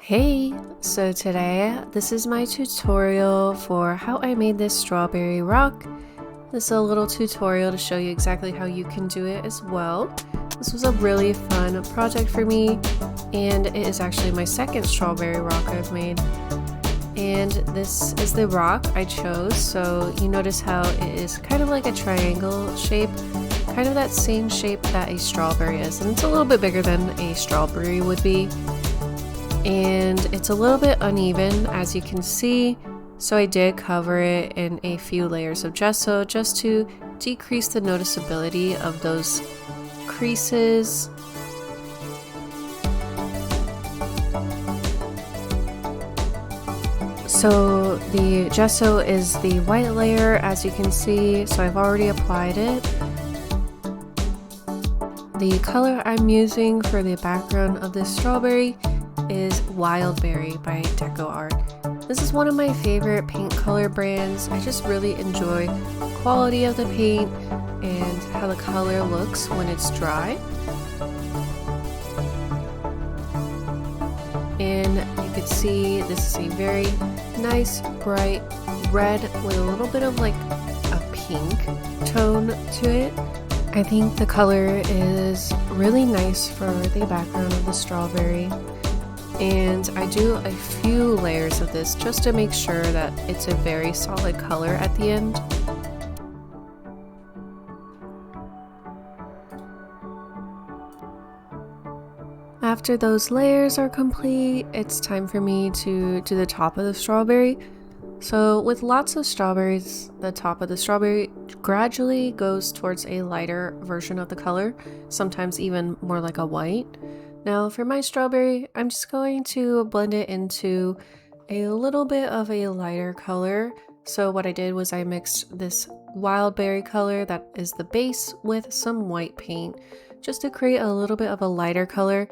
Hey, so today this is my tutorial for how I made this strawberry rock. This is a little tutorial to show you exactly how you can do it as well. This was a really fun project for me, and it is actually my second strawberry rock I've made. And this is the rock I chose, so you notice how it is kind of like a triangle shape, kind of that same shape that a strawberry is, and it's a little bit bigger than a strawberry would be. And it's a little bit uneven, as you can see, so I did cover it in a few layers of gesso just to decrease the noticeability of those creases. So the gesso is the white layer, as you can see, so I've already applied it. The color I'm using for the background of this strawberry is Wild Berry by Decor. This is one of my favorite paint color brands. I just really enjoy the quality of the paint and how the color looks when it's dry. And you can see this is a very nice bright red with a little bit of like a pink tone to it. I think the color is really nice for the background of the strawberry. And I do a few layers of this just to make sure that it's a very solid color at the end. After those layers are complete, it's time for me to do the top of the strawberry. So with lots of strawberries, the top of the strawberry gradually goes towards a lighter version of the color, sometimes even more like a white. Now for my strawberry, I'm just going to blend it into a little bit of a lighter color. So what I did was I mixed this wild berry color that is the base with some white paint just to create a little bit of a lighter color,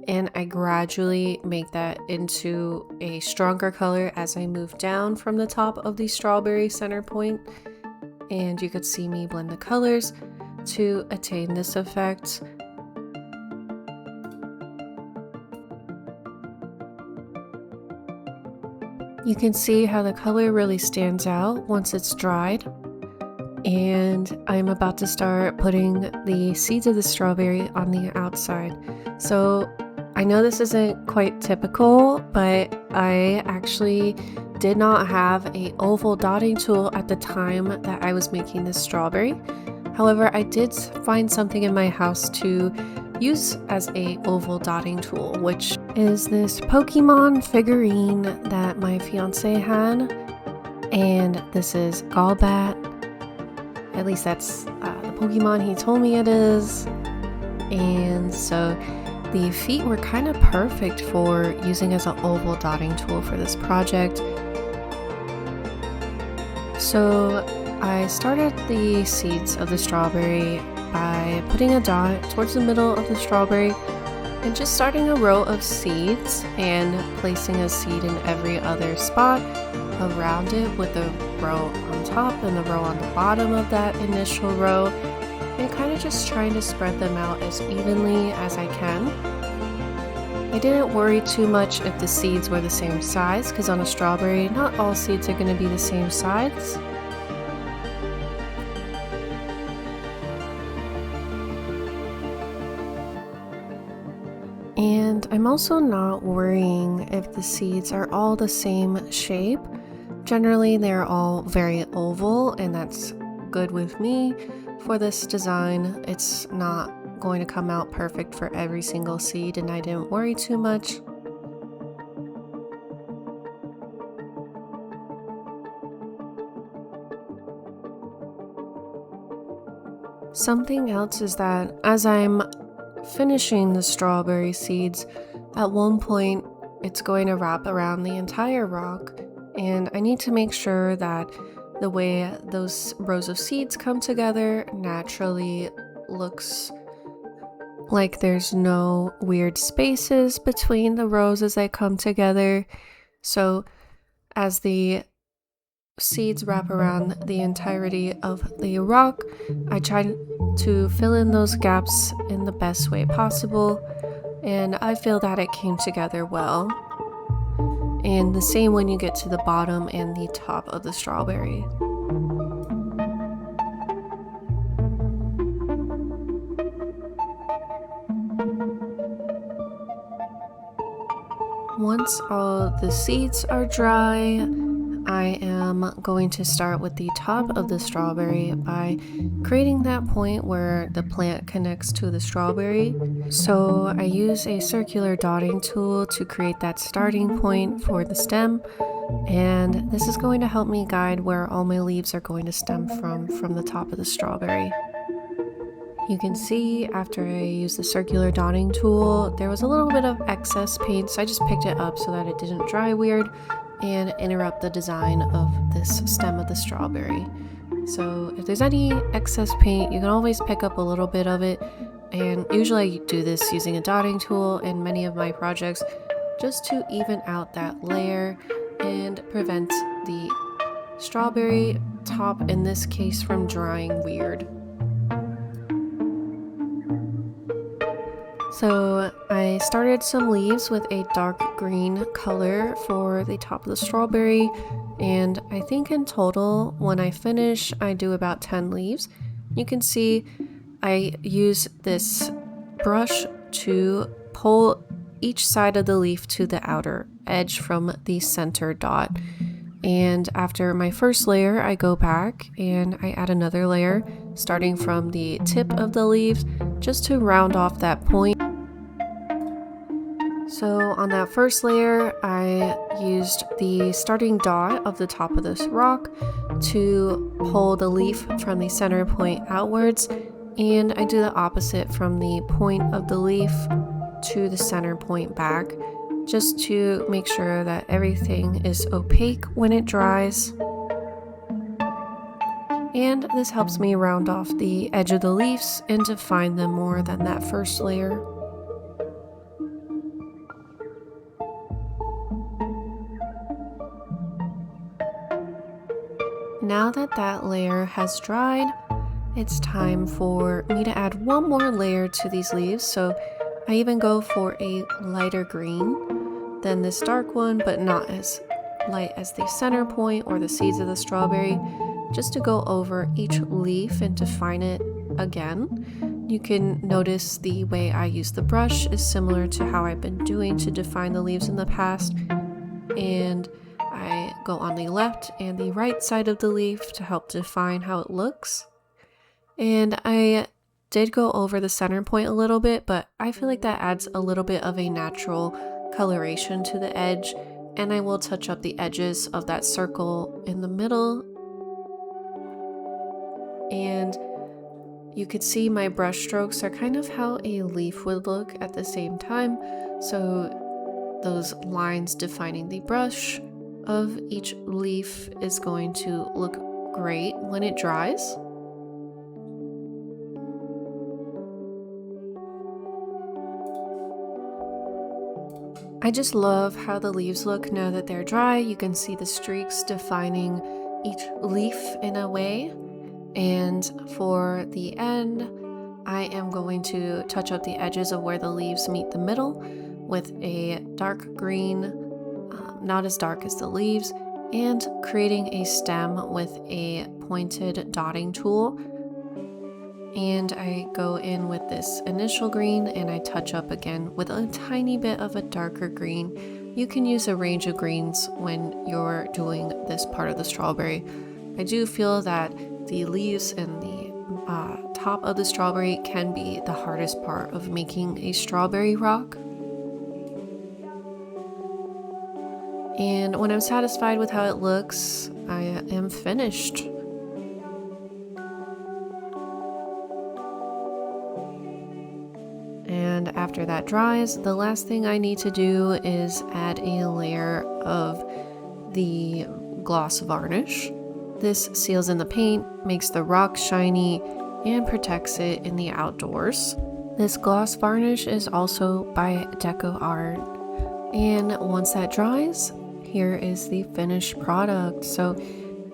and I gradually make that into a stronger color as I move down from the top of the strawberry center point. And you could see me blend the colors to attain this effect. You can see how the color really stands out once it's dried. And I'm about to start putting the seeds of the strawberry on the outside. So I know this isn't quite typical, but I actually did not have an oval dotting tool at the time that I was making this strawberry. However, I did find something in my house to use as a oval dotting tool, which is this Pokemon figurine that my fiance had, and this is Golbat. At least that's the Pokemon he told me it is. And so the feet were kind of perfect for using as an oval dotting tool for this project. So I started the seeds of the strawberry by putting a dot towards the middle of the strawberry and just starting a row of seeds and placing a seed in every other spot around it, with a row on top and the row on the bottom of that initial row, and kind of just trying to spread them out as evenly as I can. I didn't worry too much if the seeds were the same size, because on a strawberry, not all seeds are going to be the same size. And I'm also not worrying if the seeds are all the same shape. Generally, they're all very oval, and that's good with me. For this design, it's not going to come out perfect for every single seed, and I didn't worry too much. Something else is that as I'm finishing the strawberry seeds, at one point it's going to wrap around the entire rock, and I need to make sure that the way those rows of seeds come together naturally looks like there's no weird spaces between the rows as they come together. So as the seeds wrap around the entirety of the rock, I try to fill in those gaps in the best way possible, and I feel that it came together well. and the same when you get to the bottom and the top of the strawberry. Once all the seeds are dry, I am going to start with the top of the strawberry by creating that point where the plant connects to the strawberry. So I use a circular dotting tool to create that starting point for the stem, and this is going to help me guide where all my leaves are going to stem from the top of the strawberry. You can see after I used the circular dotting tool, there was a little bit of excess paint, so I just picked it up so that it didn't dry weird and interrupt the design of this stem of the strawberry. So if there's any excess paint, you can always pick up a little bit of it, and usually I do this using a dotting tool in many of my projects just to even out that layer and prevent the strawberry top, in this case, from drying weird. So I started some leaves with a dark green color for the top of the strawberry, and I think in total when I finish I do about 10 leaves. You can see I use this brush to pull each side of the leaf to the outer edge from the center dot. And after my first layer, I go back and I add another layer starting from the tip of the leaves just to round off that point. So on that first layer, I used the starting dot of the top of this rock to pull the leaf from the center point outwards, and I do the opposite from the point of the leaf to the center point back, just to make sure that everything is opaque when it dries. And this helps me round off the edge of the leaves and define them more than that first layer. Now that that layer has dried, it's time for me to add one more layer to these leaves. So I even go for a lighter green than this dark one, but not as light as the center point or the seeds of the strawberry, just to go over each leaf and define it again. You can notice the way I use the brush is similar to how I've been doing to define the leaves in the past, and I go on the left and the right side of the leaf to help define how it looks. And I did go over the center point a little bit, but I feel like that adds a little bit of a natural coloration to the edge, and I will touch up the edges of that circle in the middle. And you could see my brush strokes are kind of how a leaf would look at the same time. So those lines defining the brush of each leaf is going to look great when it dries. I just love how the leaves look now that they're dry. You can see the streaks defining each leaf in a way. And for the end, I am going to touch up the edges of where the leaves meet the middle with a dark green, not as dark as the leaves, and creating a stem with a pointed dotting tool. And I go in with this initial green and I touch up again with a tiny bit of a darker green. You can use a range of greens when you're doing this part of the strawberry. I do feel that the leaves and the top of the strawberry can be the hardest part of making a strawberry rock. And when I'm satisfied with how it looks, I am finished. And after that dries, the last thing I need to do is add a layer of the gloss varnish. This seals in the paint, makes the rock shiny, and protects it in the outdoors. This gloss varnish is also by Decor. And once that dries, here is the finished product. So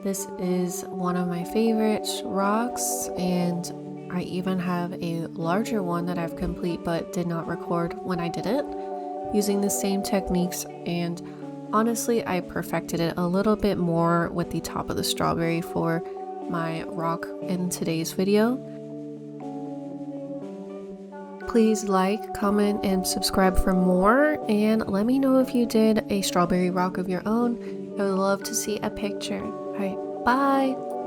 this is one of my favorite rocks, and I even have a larger one that I've complete but did not record when I did it, using the same techniques and Honestly, I perfected it a little bit more with the top of the strawberry for my rock in today's video. Please like, comment, and subscribe for more, and let me know if you did a strawberry rock of your own. I would love to see a picture. Alright, bye!